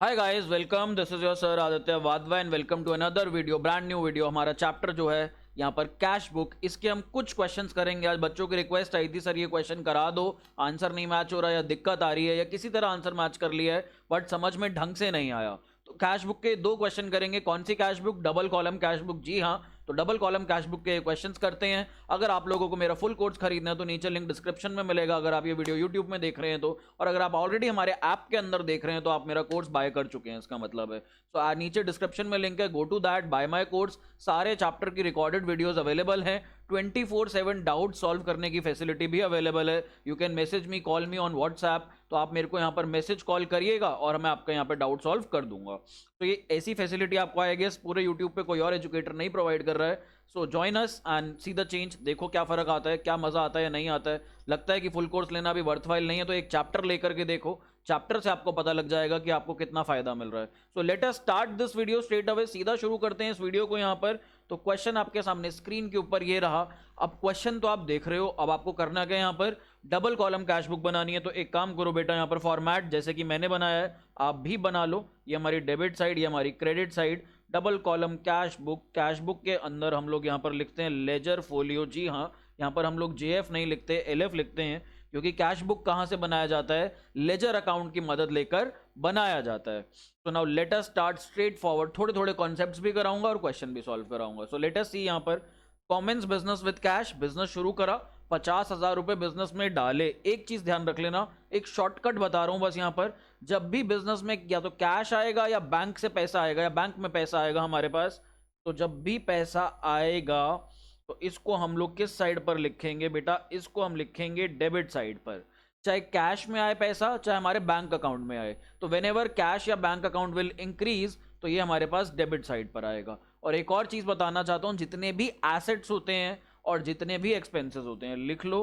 Hi guys, welcome. This is your sir Aditya Wadhwa and welcome to another video, brand new video. हमारा chapter जो है यहाँ पर cash book, इसके हम कुछ क्वेश्चंस करेंगे। आज बच्चों की रिक्वेस्ट आई थी, सर ये क्वेश्चन करा दो, आंसर नहीं मैच हो रहा है या दिक्कत आ रही है या किसी तरह आंसर मैच कर लिया है बट समझ में ढंग से नहीं आया। तो कैश बुक के दो क्वेश्चन करेंगे। कौन सी cash book? Double column cash book. जी हाँ, तो डबल कॉलम कैश बुक के क्वेश्चंस करते हैं। अगर आप लोगों को मेरा फुल कोर्स खरीदना है तो नीचे लिंक डिस्क्रिप्शन में मिलेगा, अगर आप ये वीडियो यूट्यूब में देख रहे हैं तो। और अगर आप ऑलरेडी हमारे ऐप के अंदर देख रहे हैं तो आप मेरा कोर्स बाय कर चुके हैं, इसका मतलब है। सो नीचे डिस्क्रिप्शन में लिंक है, go to that, buy my course. सारे चैप्टर की रिकॉर्डेड वीडियोस अवेलेबल हैं। 24/7 डाउट सॉल्व करने की फैसिलिटी भी अवेलेबल है। You can message me, call me on WhatsApp. तो आप मेरे को यहाँ पर मैसेज कॉल करिएगा और मैं आपका यहाँ पर डाउट सॉल्व कर दूंगा। तो ये ऐसी फैसिलिटी आपको आई गेस पूरे यूट्यूब पे कोई और एजुकेटर नहीं प्रोवाइड कर रहा है। So join us and see the change. देखो क्या फर्क आता है, क्या मजा आता है या नहीं आता है। लगता है कि फुल कोर्स लेना भी वर्थवाइल नहीं है तो एक चैप्टर लेकर के देखो, चैप्टर से आपको पता लग जाएगा कि आपको कितना फायदा मिल रहा है। सो let us start this video straight away. सीधा शुरू करते हैं इस वीडियो को यहाँ पर। तो क्वेश्चन आपके सामने स्क्रीन के ऊपर ये रहा। अब क्वेश्चन तो आप देख रहे हो, अब आपको करना क्या है, यहाँ पर डबल कॉलम कैश बुक बनानी है। तो एक काम करो बेटा, यहाँ पर फॉर्मेट जैसे कि मैंने बनाया है आप भी बना लो। ये हमारी डेबिट साइड, ये हमारी credit side. Double column cash book, cash book के अंदर हम लोग यहाँ पर लिखते हैं लेजर फोलियो। जी हाँ, यहाँ पर हम लोग जेएफ नहीं लिखते, एलएफ लिखते हैं, क्योंकि कैश बुक कहाँ से बनाया जाता है? लेजर अकाउंट की मदद लेकर बनाया जाता है। तो now let us start straight forward. थोड़े थोड़े कॉन्सेप्ट्स भी कराऊंगा और क्वेश्चन भी सॉल्व कराऊंगा। सो लेट अस सी यहाँ पर commence business with cash. Business शुरू करा, 50,000 रुपए बिजनेस में डाले। एक चीज ध्यान रख लेना, एक शॉर्टकट बता रहा हूं बस यहाँ पर। जब भी बिजनेस में या तो कैश आएगा या बैंक से पैसा आएगा या बैंक में पैसा आएगा हमारे पास, तो जब भी पैसा आएगा तो इसको हम लोग किस साइड पर लिखेंगे बेटा? इसको हम लिखेंगे डेबिट साइड पर। चाहे कैश में आए पैसा, चाहे हमारे बैंक अकाउंट में आए, तो वेन एवर कैश या बैंक अकाउंट विल इंक्रीज तो ये हमारे पास डेबिट साइड पर आएगा। और एक और चीज बताना चाहता हूं, जितने भी एसेट्स होते हैं और जितने भी एक्सपेंसेस होते हैं, लिख लो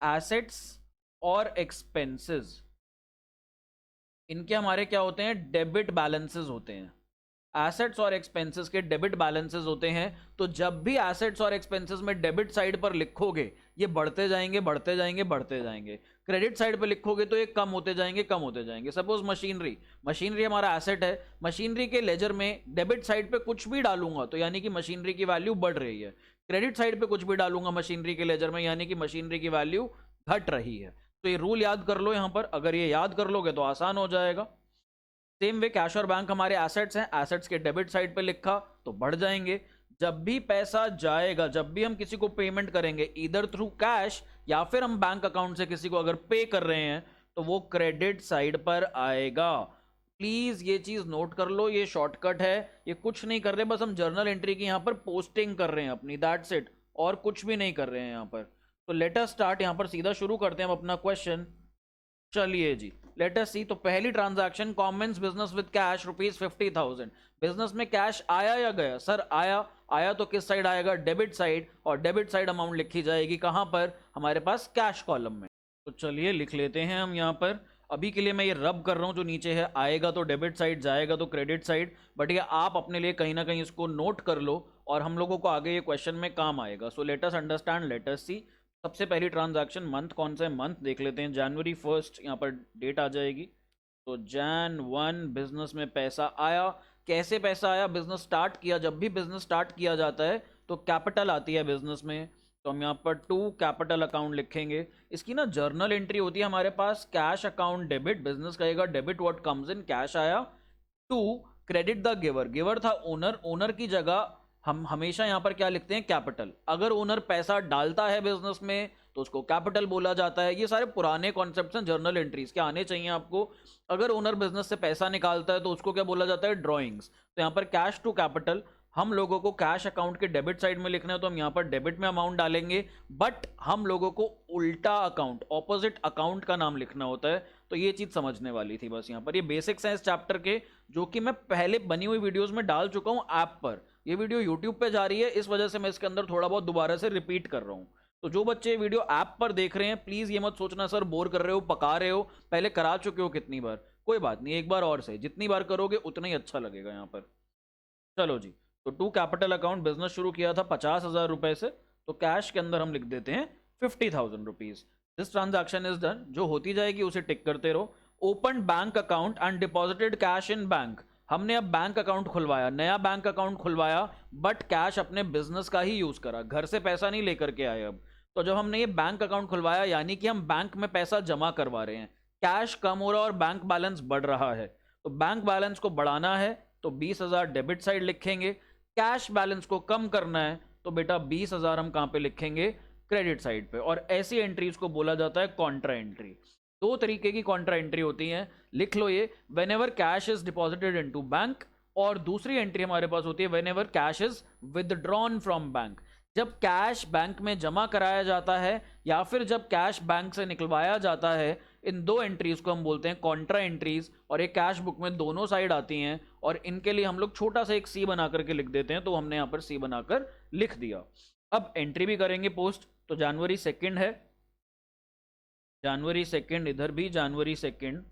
एसेट्स और एक्सपेंसेस, इनके हमारे क्या होते हैं? डेबिट बैलेंसेस होते हैं। एसेट्स और एक्सपेंसेस के डेबिट बैलेंसेस होते हैं। तो जब भी एसेट्स और एक्सपेंसेस में डेबिट साइड पर लिखोगे, ये बढ़ते जाएंगे बढ़ते जाएंगे बढ़ते जाएंगे। क्रेडिट साइड पर लिखोगे तो ये कम होते जाएंगे कम होते जाएंगे। सपोज मशीनरी, मशीनरी हमारा एसेट है, मशीनरी के लेजर में डेबिट साइड पे कुछ भी डालूंगा तो यानी कि मशीनरी की वैल्यू बढ़ रही है। क्रेडिट साइड पे कुछ भी डालूंगा मशीनरी के लेजर में यानी कि मशीनरी की वैल्यू घट रही है। तो ये रूल याद कर लो यहाँ पर, अगर ये याद कर लोगे तो आसान हो जाएगा। सेम वे कैश और बैंक हमारे एसेट्स हैं, एसेट्स के डेबिट साइड पे लिखा तो बढ़ जाएंगे। जब भी पैसा जाएगा, जब भी हम किसी को पेमेंट करेंगे इधर थ्रू कैश या फिर हम बैंक अकाउंट से किसी को अगर पे कर रहे हैं, तो वो क्रेडिट साइड पर आएगा। प्लीज ये चीज नोट कर लो, ये शॉर्टकट है, ये कुछ नहीं कर रहे, बस हम जर्नल एंट्री की यहाँ पर पोस्टिंग कर रहे हैं अपनी, दैट्स इट, और कुछ भी नहीं कर रहे हैं यहाँ पर। तो लेट अस स्टार्ट, यहाँ पर सीधा शुरू करते हैं हम अपना क्वेश्चन। चलिए जी, लेट अस सी। तो पहली transaction, commence business with cash ₹50,000। Business में कैश आया या गया? सर आया। आया तो किस साइड आएगा? Debit side. और डेबिट साइड अमाउंट लिखी जाएगी कहां पर? हमारे पास कैश कॉलम में। तो चलिए लिख लेते हैं हम यहाँ पर। अभी के लिए मैं ये रब कर रहा हूं जो नीचे है, आएगा तो डेबिट साइड, जाएगा तो क्रेडिट साइड, बट ये आप अपने लिए कहीं ना कहीं इसको नोट कर लो और हम लोगों को आगे ये क्वेश्चन में काम आएगा। So let us understand, let us see. सबसे पहली ट्रांजैक्शन, मंथ कौन सा है? मंथ देख लेते हैं, जनवरी 1 यहाँ पर डेट आ जाएगी। तो Jan 1 बिजनेस में पैसा आया। कैसे पैसा आया? बिजनेस स्टार्ट किया, जब भी बिजनेस स्टार्ट किया जाता है तो कैपिटल आती है बिजनेस में, तो हम यहाँ पर टू कैपिटल अकाउंट लिखेंगे। इसकी ना जर्नल एंट्री होती है हमारे पास, कैश अकाउंट डेबिट, बिजनेस कहेगा debit what comes in, cash आया। To credit the giver, giver था ओनर, ओनर की जगह हम हमेशा यहां पर क्या लिखते हैं? कैपिटल। अगर ओनर पैसा डालता है बिजनेस में तो उसको कैपिटल बोला जाता है। ये सारे पुराने कॉन्सेप्ट्स हैं जर्नल एंट्रीज के, आने चाहिए आपको। अगर ओनर बिजनेस से पैसा निकालता है तो उसको क्या बोला जाता है? ड्रॉइंग्स। तो यहाँ पर कैश टू कैपिटल, हम लोगों को कैश अकाउंट के डेबिट साइड में लिखना है तो हम यहाँ पर डेबिट में अमाउंट डालेंगे, बट हम लोगों को उल्टा अकाउंट, ऑपोजिट अकाउंट का नाम लिखना होता है। तो ये चीज समझने वाली थी बस यहाँ पर। ये बेसिक्स हैं इस चैप्टर के, जो कि मैं पहले बनी हुई वीडियोस में डाल चुका हूँ ऐप पर। ये वीडियो यूट्यूब पे जा रही है, इस वजह से मैं इसके अंदर थोड़ा बहुत दोबारा से रिपीट कर रहा हूँ। तो जो बच्चे वीडियो ऐप पर देख रहे हैं, प्लीज ये मत सोचना सर बोर कर रहे हो, पका रहे हो, पहले करा चुके हो कितनी बार। कोई बात नहीं, एक बार और से, जितनी बार करोगे उतना ही अच्छा लगेगा यहाँ पर। चलो जी, तो टू कैपिटल अकाउंट, बिजनेस शुरू किया था 50,000 रुपए से, तो कैश के अंदर हम लिख देते हैं ₹50,000। This transaction is done. जो होती जाएगी उसे टिक करते रहो। Open bank account and deposited cash in bank. हमने अब बैंक अकाउंट खुलवाया, नया बैंक अकाउंट खुलवाया, बट कैश अपने बिजनेस का ही यूज करा, घर से पैसा नहीं लेकर के आए। अब तो जब हमने ये बैंक अकाउंट खुलवाया यानी कि हम बैंक में पैसा जमा करवा रहे हैं, कैश कम हो रहा और बैंक बैलेंस बढ़ रहा है। तो बैंक बैलेंस को बढ़ाना है तो 20,000 डेबिट साइड लिखेंगे, कैश बैलेंस को कम करना है तो बेटा 20,000 हम कहां पे लिखेंगे, क्रेडिट साइड पे। और ऐसी एंट्रीज को बोला जाता है कॉन्ट्रा एंट्री। दो तरीके की कॉन्ट्रा एंट्री होती है, लिख लो ये, whenever cash is deposited into bank, और दूसरी एंट्री हमारे पास होती है whenever cash is withdrawn from bank. जब कैश बैंक में जमा कराया जाता है या फिर जब कैश बैंक से निकलवाया जाता है, इन दो एंट्रीज को हम बोलते हैं कॉन्ट्रा एंट्रीज। और ये कैश बुक में दोनों साइड आती हैं और इनके लिए हम लोग छोटा सा एक सी बना करके लिख देते हैं, तो हमने यहां पर सी बनाकर लिख दिया। अब एंट्री भी करेंगे पोस्ट, तो जनवरी 2 है, जनवरी 2, इधर भी जनवरी 2।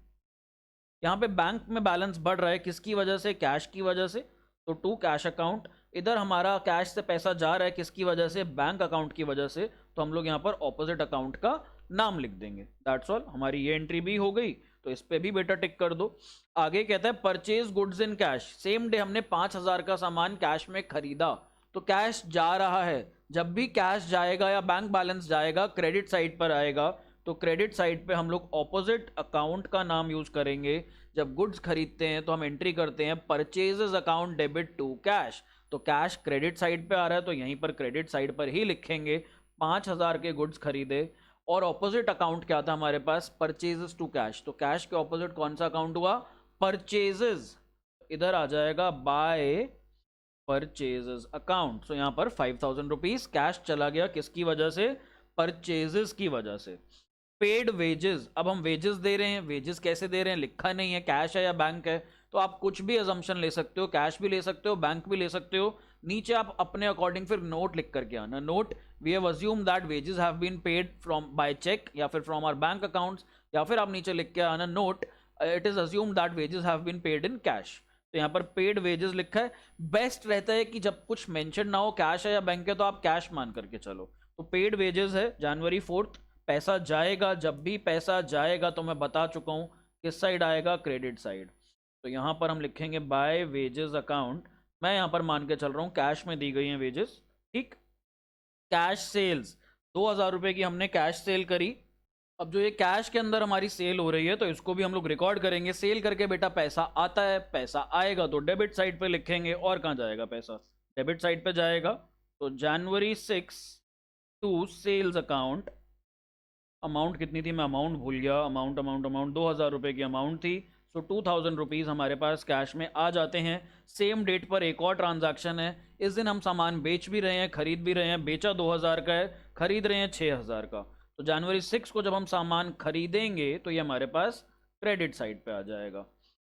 यहाँ पे बैंक में बैलेंस बढ़ रहा है, किसकी वजह से, कैश की वजह से, तो टू कैश अकाउंट। इधर हमारा कैश से पैसा जा रहा है, किसकी वजह से, बैंक अकाउंट की वजह से, तो हम लोग यहाँ पर ऑपोजिट अकाउंट का नाम लिख देंगे। दैट्स ऑल, हमारी ये एंट्री भी हो गई, तो इस पे भी बेटा टिक कर दो। आगे कहता है purchase goods in cash, same day हमने 5,000 का सामान कैश में खरीदा, तो कैश जा रहा है। जब भी कैश जाएगा या बैंक बैलेंस जाएगा, क्रेडिट साइड पर आएगा, तो क्रेडिट साइड पे हम लोग ऑपोजिट अकाउंट का नाम यूज करेंगे। जब गुड्स खरीदते हैं तो हम एंट्री करते हैं purchases account debit to cash, तो कैश क्रेडिट साइड पे आ रहा है तो यहीं पर क्रेडिट साइड पर ही लिखेंगे। 5,000 के गुड्स खरीदे और ऑपोजिट अकाउंट क्या था हमारे पास, परचेजेस टू कैश, तो कैश के ऑपोजिट कौन सा अकाउंट हुआ, परचेजेस। इधर आ जाएगा बाय परचेजेस अकाउंट। सो यहां पर 5,000 रुपीज कैश चला गया, किसकी वजह से, परचेजेस की वजह से। पेड वेजेस, अब हम वेजेस दे रहे हैं, वेजेस कैसे दे रहे हैं लिखा नहीं है, कैश है या बैंक है, तो आप कुछ भी अजम्पशन ले सकते हो, कैश भी ले सकते हो, बैंक भी ले सकते हो। नीचे आप अपने अकॉर्डिंग फिर नोट लिख करके आना, note we have assume that wages have been paid from by cheque या फिर फ्रॉम आवर बैंक अकाउंट्स, या फिर आप नीचे लिख के आना note it is assume that wages have been paid in cash. तो यहाँ पर पेड वेजेस लिखा है। बेस्ट रहता है कि जब कुछ मेंशन ना हो कैश है या बैंक है तो आप कैश मान करके चलो। तो पेड वेजेस है जनवरी 4, पैसा जाएगा, जब भी पैसा जाएगा तो मैं बता चुका हूं किस साइड आएगा, क्रेडिट साइड। तो यहां पर हम लिखेंगे बाय वेजेस अकाउंट, मैं यहां पर मान के चल रहा हूं कैश में दी गई हैं वेजेस, ठीक। कैश सेल्स 2,000 रुपए की हमने कैश सेल करी। अब जो ये कैश के अंदर हमारी सेल हो रही है तो इसको भी हम लोग रिकॉर्ड करेंगे। सेल करके बेटा पैसा आता है, पैसा आएगा तो डेबिट साइड पे लिखेंगे, और कहां जाएगा पैसा, डेबिट साइड पे जाएगा। तो जनवरी 6 टू सेल्स अकाउंट, अमाउंट कितनी थी, मैं अमाउंट भूल गया, अमाउंट 2,000 रुपए की अमाउंट थी। सो 2,000 रुपीज़ हमारे पास कैश में आ जाते हैं। सेम डेट पर एक और ट्रांजैक्शन है, इस दिन हम सामान बेच भी रहे हैं, खरीद भी रहे हैं। बेचा 2,000 का है, खरीद रहे हैं 6,000 का। तो जनवरी 6 को जब हम सामान खरीदेंगे तो ये हमारे पास क्रेडिट साइड पे आ जाएगा,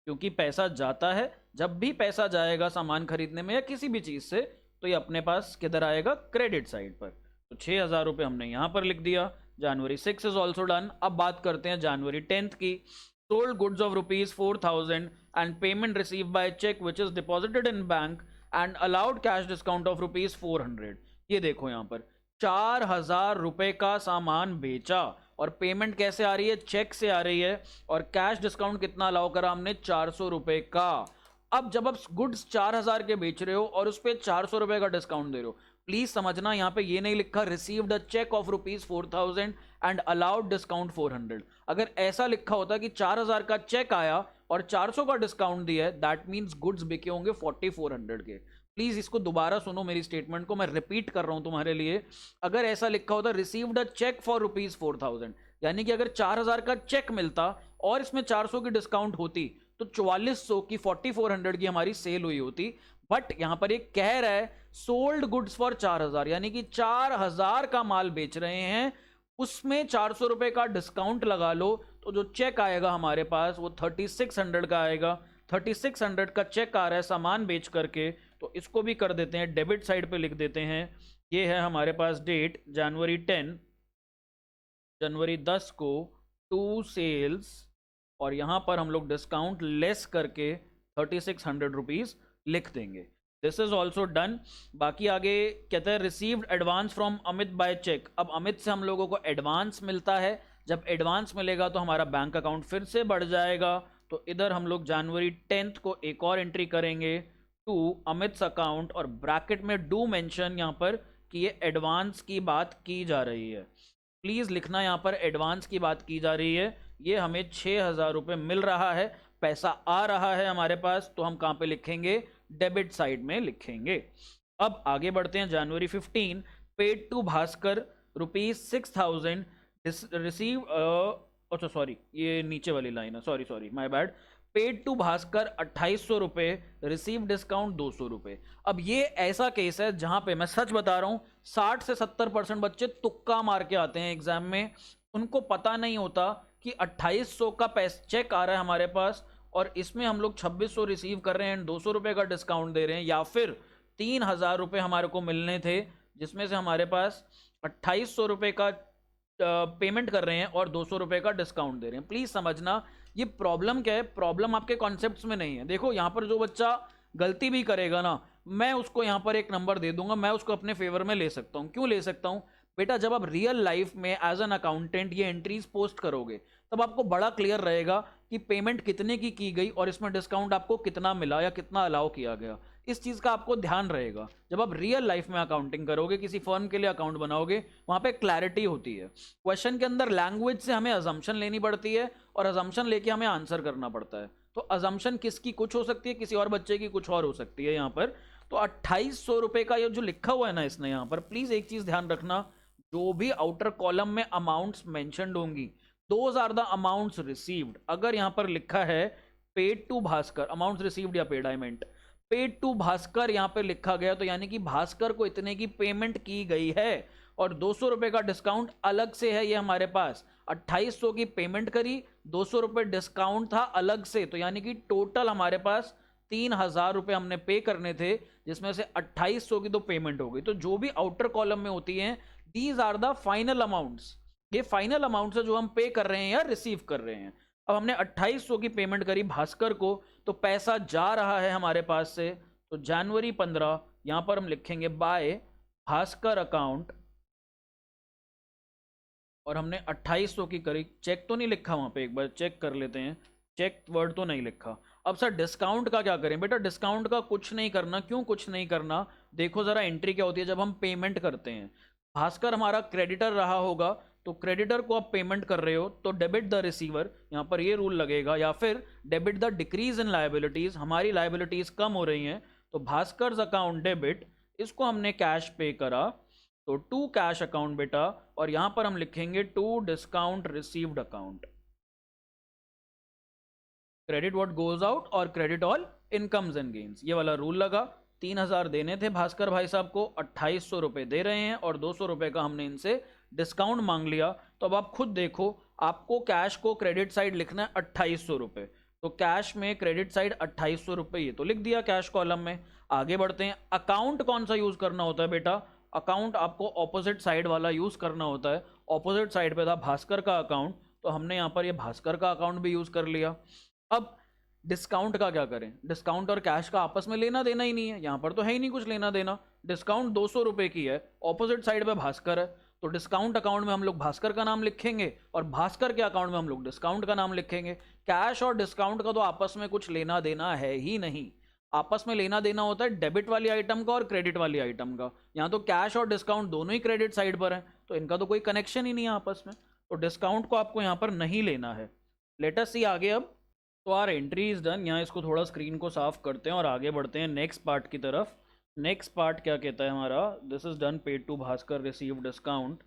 क्योंकि पैसा जाता है। जब भी पैसा जाएगा सामान खरीदने में या किसी भी चीज़ से, तो ये अपने पास किधर आएगा, क्रेडिट साइड पर। तो 6,000 रुपये हमने यहाँ पर लिख दिया। January 6 is also done. अब बात करते हैं जनवरी 10 की। Sold goods of ₹4,000 and payment receive by cheque which is deposited in bank and allowed cash discount of ₹400। ये देखो यहाँ पर 4,000 रुपए का सामान बेचा और पेमेंट कैसे आ रही है, चेक से आ रही है, और कैश डिस्काउंट कितना अलाउ करा हमने, 400 रुपए का। अब जब आप गुड्स 4,000 के बेच रहे हो और उस पर 400 रुपए का डिस्काउंट दे रहे हो, प्लीज समझना यहां पे ये नहीं लिखा received a cheque of ₹4,000 and allowed discount 400। अगर ऐसा लिखा होता कि 4,000 का चेक आया और 400 का डिस्काउंट दिया है, दैट मीन्स गुड्स बिके होंगे 4,400 के। प्लीज इसको दोबारा सुनो, मेरी स्टेटमेंट को मैं रिपीट कर रहा हूं तुम्हारे लिए। अगर ऐसा लिखा होता रिसीव्ड अ चेक फॉर ₹4,000, यानी कि अगर 4,000 का चेक मिलता और इसमें 400 की डिस्काउंट होती तो 4,400 की 4,400 की हमारी सेल हुई होती। बट यहां पर एक कह रहा है सोल्ड गुड्स फॉर 4,000, यानी कि 4,000 का माल बेच रहे हैं, उसमें 400 रुपए का डिस्काउंट लगा लो, तो जो चेक आएगा हमारे पास वो 3,600 का आएगा। 3,600 का चेक आ रहा है सामान बेच करके, तो इसको भी कर देते हैं डेबिट साइड पे लिख देते हैं। ये है हमारे पास डेट जनवरी 10, जनवरी 10 को टू सेल्स, और यहां पर हम लोग डिस्काउंट लेस करके 3,600 रुपीज लिख देंगे। This is also done. बाकी आगे कहते हैं received advance from Amit by cheque. अब अमित से हम लोगों को एडवांस मिलता है जब एडवांस मिलेगा तो हमारा बैंक अकाउंट फिर से बढ़ जाएगा। तो इधर हम लोग जनवरी 10th को एक और एंट्री करेंगे टू अमित्स अकाउंट, और ब्रैकेट में डू मेंशन यहाँ पर कि ये एडवांस की बात की जा रही है। प्लीज़ लिखना यहाँ पर एडवांस की बात की जा रही है। ये हमें 6,000 रुपये मिल रहा है, पैसा आ रहा है हमारे पास, तो हम कहाँ पे लिखेंगे? डेबिट साइड में लिखेंगे। अब आगे बढ़ते हैं। January 15 paid to Bhaskar ₹6,000 receive, अच्छा सॉरी ये नीचे वाली लाइन है, sorry my bad. Paid to Bhaskar 2,800 रुपये, रिसीव डिस्काउंट 200 रुपये। अब ये ऐसा केस है जहां पे मैं सच बता रहा हूं 60 से 70% बच्चे तुक्का मार के आते हैं एग्जाम में। उनको पता नहीं होता कि 2,800 का चेक आ रहा है हमारे पास और इसमें हम लोग 2,600 रिसीव कर रहे हैं, 200 रुपये का डिस्काउंट दे रहे हैं, या फिर 3,000 रुपये हमारे को मिलने थे जिसमें से हमारे पास 2,800 रुपये का पेमेंट कर रहे हैं और 200 रुपये का डिस्काउंट दे रहे हैं। प्लीज़ समझना ये प्रॉब्लम क्या है। प्रॉब्लम आपके कॉन्सेप्ट्स में नहीं है। देखो यहाँ पर जो बच्चा गलती भी करेगा ना, मैं उसको यहाँ पर एक नंबर दे दूंगा, मैं उसको अपने फेवर में ले सकता हूँ। क्यों ले सकता हूँ बेटा? जब आप रियल लाइफ में एज एन अकाउंटेंट ये एंट्रीज पोस्ट करोगे तब आपको बड़ा क्लियर रहेगा कि पेमेंट कितने की गई और इसमें डिस्काउंट आपको कितना मिला या कितना अलाउ किया गया। इस चीज़ का आपको ध्यान रहेगा। जब आप रियल लाइफ में अकाउंटिंग करोगे, किसी फर्म के लिए अकाउंट बनाओगे, वहाँ पे क्लैरिटी होती है। क्वेश्चन के अंदर लैंग्वेज से हमें अजम्पशन लेनी पड़ती है और अजम्पशन लेके हमें आंसर करना पड़ता है। तो अजम्पशन किसकी कुछ हो सकती है, किसी और बच्चे की कुछ और हो सकती है यहाँ पर। तो 2,800 रुपये का ये जो लिखा हुआ है ना इसने यहाँ पर, प्लीज़ एक चीज़ ध्यान रखना, जो भी आउटर कॉलम में अमाउंट्स मेंशन्ड होंगी, those are the amounts received. अगर यहाँ पर लिखा है paid to Bhaskar, amounts received या paid, I meant paid to Bhaskar यहाँ पे लिखा गया, तो यानी कि भास्कर को इतने की पेमेंट की गई है और 200 रुपये का डिस्काउंट अलग से है। ये हमारे पास 2,800 की पेमेंट करी, 200 रुपये डिस्काउंट था अलग से, तो यानी कि टोटल हमारे पास 3,000 रुपये हमने पे करने थे, जिसमें से 2,800 की तो पेमेंट हो गई। तो जो भी आउटर कॉलम में होती हैं, these are the final amounts. ये फाइनल अमाउंट्स है जो हम पे कर रहे हैं या रिसीव कर रहे हैं। अब हमने 2,800 की पेमेंट करी भास्कर को, तो पैसा जा रहा है हमारे पास से। तो जनवरी 15 यहां पर हम लिखेंगे बाय भास्कर अकाउंट, और हमने 2,800 की करी। चेक तो नहीं लिखा वहां पे, एक बार चेक कर लेते हैं। चेक वर्ड तो नहीं लिखा। अब सर डिस्काउंट का क्या करें? बेटा डिस्काउंट का कुछ नहीं करना। क्यों कुछ नहीं करना? देखो जरा एंट्री क्या होती है जब हम पेमेंट करते हैं। भास्कर हमारा क्रेडिटर रहा होगा, तो क्रेडिटर को आप पेमेंट कर रहे हो तो डेबिट द रिसीवर, यहाँ पर ये रूल लगेगा, या फिर debit the decrease in liabilities, हमारी लायबिलिटीज कम हो रही हैं, तो भास्कर अकाउंट डेबिट, इसको हमने कैश पे करा, तो टू कैश अकाउंट बेटा, और यहां पर हम लिखेंगे to discount received account. Credit what goes out और credit all incomes and gains, ये वाला रूल लगा। 3,000 देने थे भास्कर भाई साहब को, 2,800 रुपये दे रहे हैं और 200 रुपये का हमने इनसे डिस्काउंट मांग लिया। तो अब आप खुद देखो, आपको कैश को क्रेडिट साइड लिखना है 2,800 रुपये, तो कैश में क्रेडिट साइड 2,800 रुपये, ये तो लिख दिया कैश कॉलम में। आगे बढ़ते हैं। अकाउंट कौन सा यूज करना होता है बेटा? अकाउंट आपको ऑपोजिट साइड वाला यूज करना होता है। ऑपोजिट साइड पे था भास्कर का अकाउंट, तो हमने यहाँ पर ये भास्कर का अकाउंट भी यूज कर लिया। अब डिस्काउंट का क्या करें? डिस्काउंट और कैश का आपस में लेना देना ही नहीं है, यहाँ पर तो है ही नहीं कुछ लेना देना। डिस्काउंट 200 रुपये की है, ऑपोजिट साइड पे भास्कर है, तो डिस्काउंट अकाउंट में हम लोग भास्कर का नाम लिखेंगे और भास्कर के अकाउंट में हम लोग डिस्काउंट का नाम लिखेंगे। कैश और डिस्काउंट का तो आपस में कुछ लेना देना है ही नहीं। आपस में लेना देना होता है डेबिट वाली आइटम का और क्रेडिट वाली आइटम का। यहाँ तो कैश और डिस्काउंट दोनों ही क्रेडिट साइड पर है, तो इनका तो कोई कनेक्शन ही नहीं है आपस में, तो डिस्काउंट को आपको यहाँ पर नहीं लेना है। लेट अस सी आगे। अब तो आर एंट्री इज डन। यहाँ इसको थोड़ा स्क्रीन को साफ करते हैं और आगे बढ़ते हैं नेक्स्ट पार्ट की तरफ। नेक्स्ट पार्ट क्या कहता है हमारा? This is done, paid to Bhaskar, receive discount.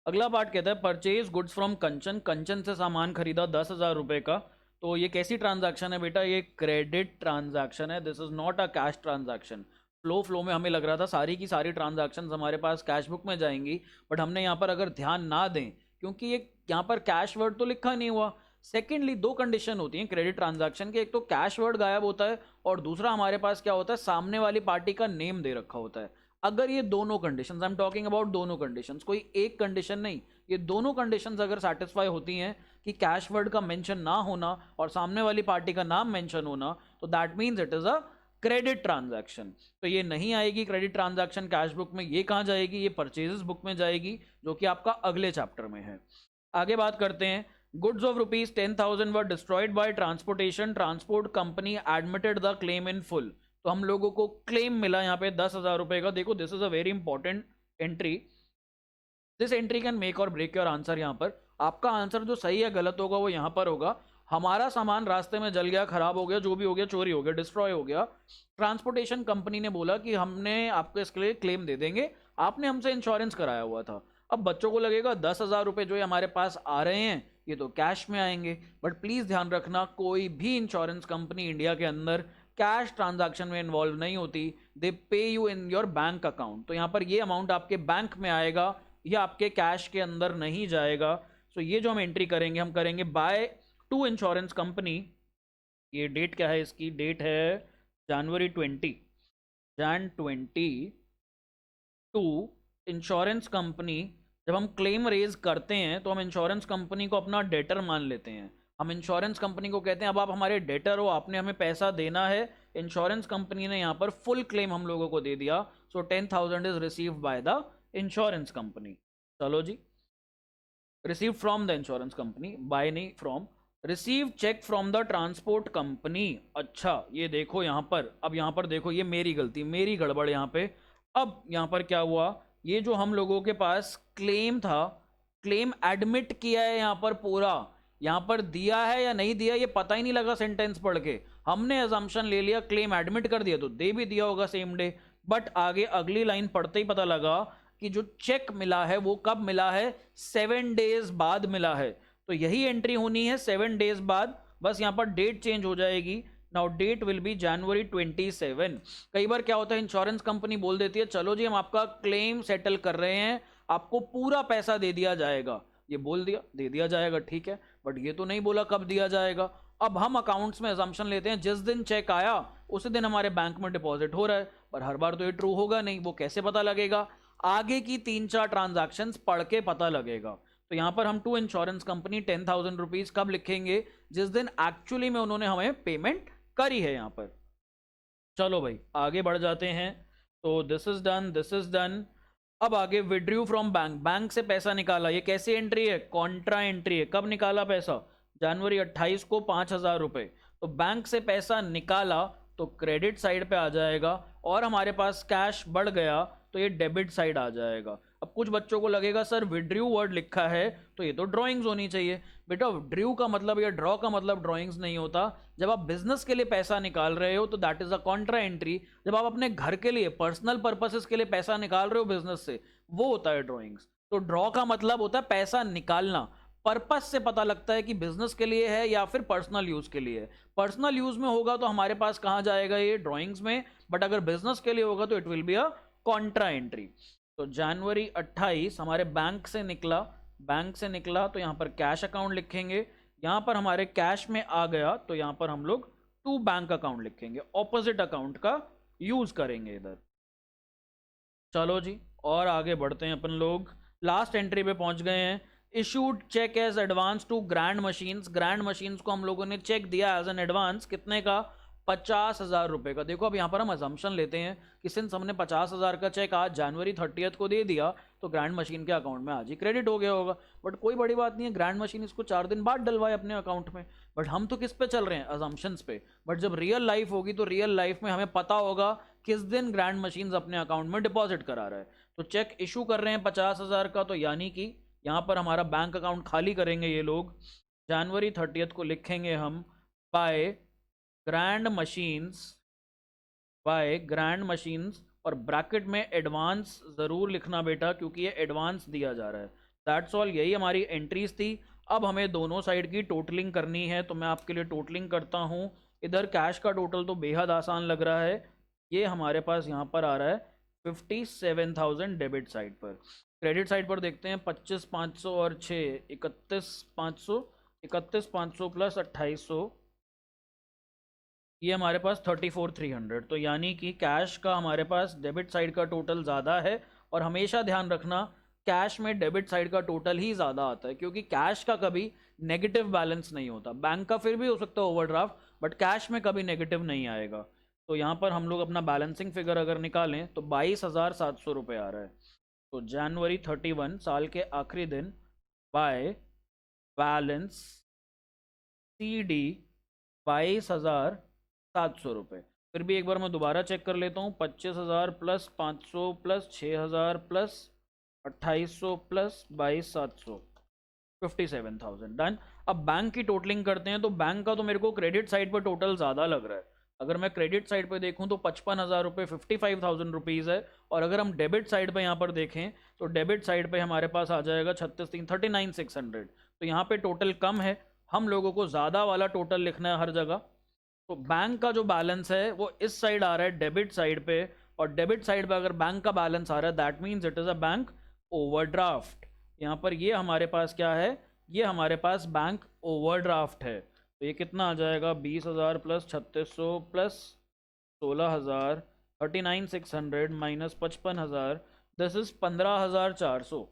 अगला पार्ट कहता है purchase goods from Kanchan, Kanchan से सामान खरीदा 10,000 रुपये का। तो ये कैसी ट्रांजैक्शन है बेटा? ये क्रेडिट ट्रांजैक्शन है, this is not a cash transaction. Flow में हमें लग रहा था सारी की सारी ट्रांजैक्शंस हमारे पास कैश बुक में जाएंगी, बट हमने यहाँ पर अगर ध्यान ना दें, क्योंकि ये यहाँ पर कैश वर्ड तो लिखा नहीं हुआ। सेकेंडली, दो कंडीशन होती हैं क्रेडिट ट्रांजैक्शन के, एक तो कैश वर्ड गायब होता है और दूसरा हमारे पास क्या होता है, सामने वाली पार्टी का नेम दे रखा होता है। अगर ये दोनों conditions, I am talking about दोनों कंडीशंस, कोई एक कंडीशन नहीं, ये दोनों कंडीशंस अगर सेटिस्फाई होती हैं कि कैश वर्ड का मेंशन ना होना और सामने वाली पार्टी का नाम मेंशन होना, तो that means it is a credit transaction. तो ये नहीं आएगी क्रेडिट ट्रांजैक्शन कैश बुक में, ये कहाँ जाएगी? ये परचेजेस बुक में जाएगी, जो कि आपका अगले चैप्टर में है। आगे बात करते हैं। Goods of ₹10,000 were destroyed by transportation, transport company admitted the claim in full. तो हम लोगों को क्लेम मिला यहाँ पे 10,000 रुपए का। देखो this is a very important entry, this entry can make और ब्रेक योर आंसर। यहाँ पर आपका आंसर जो सही है गलत होगा वो यहाँ पर होगा। हमारा सामान रास्ते में जल गया, खराब हो गया, जो भी हो गया, चोरी हो गया, डिस्ट्रॉय हो गया। ट्रांसपोर्टेशन कंपनी ने बोला कि हमने आपको इसके लिए क्लेम दे देंगे, आपने हमसे इंश्योरेंस कराया हुआ था। अब बच्चों को लगेगा 10,000 रुपए जो हमारे पास आ रहे हैं ये तो कैश में आएंगे, बट प्लीज ध्यान रखना कोई भी इंश्योरेंस कंपनी इंडिया के अंदर कैश ट्रांजैक्शन में इन्वॉल्व नहीं होती। दे पे you in your bank account. तो यहाँ पर ये अमाउंट आपके बैंक में आएगा, या आपके कैश के अंदर नहीं जाएगा। सो ये जो हम एंट्री करेंगे, हम करेंगे बाय टू इंश्योरेंस कंपनी। ये डेट क्या है इसकी? डेट है जनवरी 20, Jan 20 टू इंश्योरेंस कंपनी। जब हम क्लेम रेज करते हैं तो हम इंश्योरेंस कंपनी को अपना डेटर मान लेते हैं। हम इंश्योरेंस कंपनी को कहते हैं अब आप हमारे डेटर हो, आपने हमें पैसा देना है। इंश्योरेंस कंपनी ने यहाँ पर फुल क्लेम हम लोगों को दे दिया। So 10,000 is received by the insurance company. चलो जी, receive from the insurance company, by नहीं from. Receive cheque from the transport company. अच्छा ये देखो यहाँ पर, अब यहाँ पर देखो, ये मेरी गलती, मेरी गड़बड़ यहाँ पे। अब यहाँ पर क्या हुआ, ये जो हम लोगों के पास क्लेम था, क्लेम एडमिट किया है यहाँ पर पूरा, यहाँ पर दिया है या नहीं दिया ये पता ही नहीं लगा सेंटेंस पढ़ के। हमने अजम्पशन ले लिया क्लेम एडमिट कर दिया, तो दे भी दिया होगा सेम डे, बट आगे अगली लाइन पढ़ते ही पता लगा कि जो चेक मिला है वो कब मिला है? 7 डेज बाद मिला है। तो यही एंट्री होनी है 7 डेज बाद, बस यहाँ पर डेट चेंज हो जाएगी। नाउ डेट विल बी जनवरी 27। कई बार क्या होता है, इंश्योरेंस कंपनी बोल देती है चलो जी हम आपका क्लेम सेटल कर रहे हैं, आपको पूरा पैसा दे दिया जाएगा। ये बोल दिया दे दिया जाएगा, ठीक है, बट ये तो नहीं बोला कब दिया जाएगा। अब हम अकाउंट्स में अजम्पशन लेते हैं जिस दिन चेक आया उसी दिन हमारे बैंक में डिपॉजिट हो रहा है, पर हर बार तो ये ट्रू होगा नहीं। वो कैसे पता लगेगा? आगे की 3-4 ट्रांजैक्शंस पढ़ के पता लगेगा। तो यहां पर हम टू इंश्योरेंस कंपनी 10,000 रुपीज कब लिखेंगे? जिस दिन एक्चुअली में उन्होंने हमें पेमेंट करी है यहाँ पर। चलो भाई आगे बढ़ जाते हैं। तो this is done, this is done. अब आगे विड्रू फ्रॉम बैंक, बैंक से पैसा निकाला। ये कैसी एंट्री है? कॉन्ट्रा एंट्री है। कब निकाला पैसा? जनवरी 28 को 5,000 रुपए। तो बैंक से पैसा निकाला तो क्रेडिट साइड पे आ जाएगा, और हमारे पास कैश बढ़ गया तो ये डेबिट साइड आ जाएगा। अब कुछ बच्चों को लगेगा सर विड्रू वर्ड लिखा है तो ये तो ड्राइंग्स होनी चाहिए। बेटा ड्रू का मतलब या ड्रॉ का मतलब ड्राइंग्स नहीं होता। जब आप बिजनेस के लिए पैसा निकाल रहे हो तो that is a Contra entry. जब आप अपने घर के लिए पर्सनल पर्पसेस के लिए पैसा निकाल रहे हो बिजनेस से, वो होता है ड्राइंग्स। तो ड्रॉ का मतलब होता है पैसा निकालना। पर्पस से पता लगता है कि बिजनेस के लिए है या फिर पर्सनल यूज के लिए है। पर्सनल यूज में होगा तो हमारे पास कहाँ जाएगा? ये ड्राइंग्स में। बट अगर बिजनेस के लिए होगा तो it will be a Contra entry. तो जनवरी 28 हमारे बैंक से निकला, बैंक से निकला तो यहाँ पर कैश अकाउंट लिखेंगे। यहाँ पर हमारे कैश में आ गया तो यहाँ पर हम लोग टू बैंक अकाउंट लिखेंगे, ऑपोजिट अकाउंट का यूज करेंगे इधर। चलो जी और आगे बढ़ते हैं अपन लोग, लास्ट एंट्री पे पहुंच गए हैं। Issued cheque as advance to grand machines. Grand machines को हम लोगों ने चेक दिया एज एन एडवांस, कितने का? 50,000 रुपए का। देखो अब यहाँ पर हम अजम्पशन लेते हैं कि सिंस हमने 50,000 का चेक आज जनवरी 30 को दे दिया तो ग्रैंड मशीन के अकाउंट में आज ही क्रेडिट हो गया होगा। बट कोई बड़ी बात नहीं है, ग्रैंड मशीन इसको 4 दिन बाद डलवाए अपने अकाउंट में। बट हम तो किस पे चल रहे हैं? अजम्पशंस पे। बट जब रियल लाइफ होगी तो रियल लाइफ में हमें पता होगा किस दिन ग्रैंड मशीन अपने अकाउंट में डिपॉजिट करा रहा है। तो चेक इशू कर रहे हैं 50,000 का, तो यानी कि यहाँ पर हमारा बैंक अकाउंट खाली करेंगे ये लोग। जनवरी 30 को लिखेंगे हम by grand machines, by grand machines, और ब्रैकेट में एडवांस ज़रूर लिखना बेटा क्योंकि ये एडवांस दिया जा रहा है। दैट्स ऑल, यही हमारी एंट्रीज थी। अब हमें दोनों साइड की टोटलिंग करनी है तो मैं आपके लिए टोटलिंग करता हूँ। इधर कैश का टोटल तो बेहद आसान लग रहा है। ये हमारे पास यहाँ पर आ रहा है 57,000 डेबिट साइड पर। क्रेडिट साइड पर देखते हैं 25,500 और 6 31,500, 31,500 प्लस 2,800, ये हमारे पास 34,300। तो यानी कि कैश का हमारे पास डेबिट साइड का टोटल ज़्यादा है। और हमेशा ध्यान रखना कैश में डेबिट साइड का टोटल ही ज़्यादा आता है क्योंकि कैश का कभी नेगेटिव बैलेंस नहीं होता। बैंक का फिर भी हो सकता है ओवरड्राफ्ट, बट कैश में कभी नेगेटिव नहीं आएगा। तो यहाँ पर हम लोग अपना बैलेंसिंग फिगर अगर निकालें तो 22,700 रुपये आ रहा है। तो जनवरी 31 साल के आखिरी दिन बाय बैलेंस CD 22,700 रुपये। फिर भी एक बार मैं दोबारा चेक कर लेता हूँ। 25,000 plus 500 plus 6,000 plus 2,800 plus 22,700, 57,000 done. अब बैंक की टोटलिंग करते हैं। तो बैंक का तो मेरे को क्रेडिट साइड पर टोटल ज़्यादा लग रहा है। अगर मैं क्रेडिट साइड पे देखूं तो 55,000 रुपये, 55,000 रुपीज़ है। और अगर हम डेबिट साइड पे यहाँ पर देखें तो डेबिट साइड पे हमारे पास आ जाएगा 39,600। तो यहाँ पे टोटल कम है, हम लोगों को ज़्यादा वाला टोटल लिखना है हर जगह। तो बैंक का जो बैलेंस है वो इस साइड आ रहा है डेबिट साइड पे, और डेबिट साइड पे अगर बैंक का बैलेंस आ रहा है that means it is a bank overdraft. यहाँ पर ये हमारे पास क्या है, ये हमारे पास बैंक ओवरड्राफ्ट है। तो ये कितना आ जाएगा, 20,000 plus 3,600 plus 16,000, 39,600 minus 55,000, this is 15,400।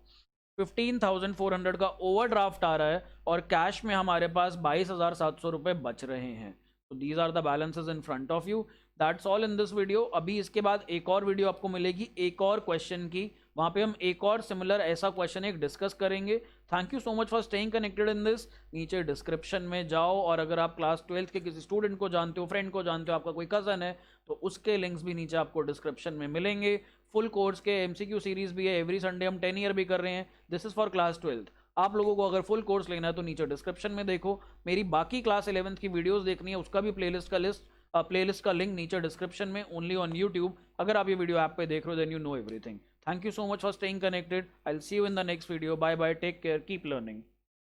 15,400 का ओवरड्राफ्ट आ रहा है और कैश में हमारे पास 22,700 रुपये बच रहे हैं। तो these are the balances in front of you. That's all in this video. अभी इसके बाद एक और वीडियो आपको मिलेगी एक और क्वेश्चन की, वहाँ पे हम एक और सिमिलर ऐसा क्वेश्चन एक डिस्कस करेंगे। Thank you so much for staying connected in this. नीचे डिस्क्रिप्शन में जाओ और अगर आप क्लास 12th के किसी स्टूडेंट को जानते हो, फ्रेंड को जानते हो, आपका कोई कज़न है, तो उसके लिंक्स भी नीचे आपको डिस्क्रिप्शन में मिलेंगे। फुल कोर्स के MCQ सीरीज भी है, एवरी संडे हम 10 ईयर भी कर रहे हैं। This is for class 12th। आप लोगों को अगर फुल कोर्स लेना है तो नीचे डिस्क्रिप्शन में देखो। मेरी बाकी क्लास 11th की वीडियोस देखनी है, उसका भी प्लेलिस्ट का लिंक नीचे डिस्क्रिप्शन में, ओनली ऑन यूट्यूब। अगर आप ये वीडियो ऐप पे देख रहे हो then you know everything. Thank you so much for staying connected. I will see you in the next video. Bye bye, take care, keep learning.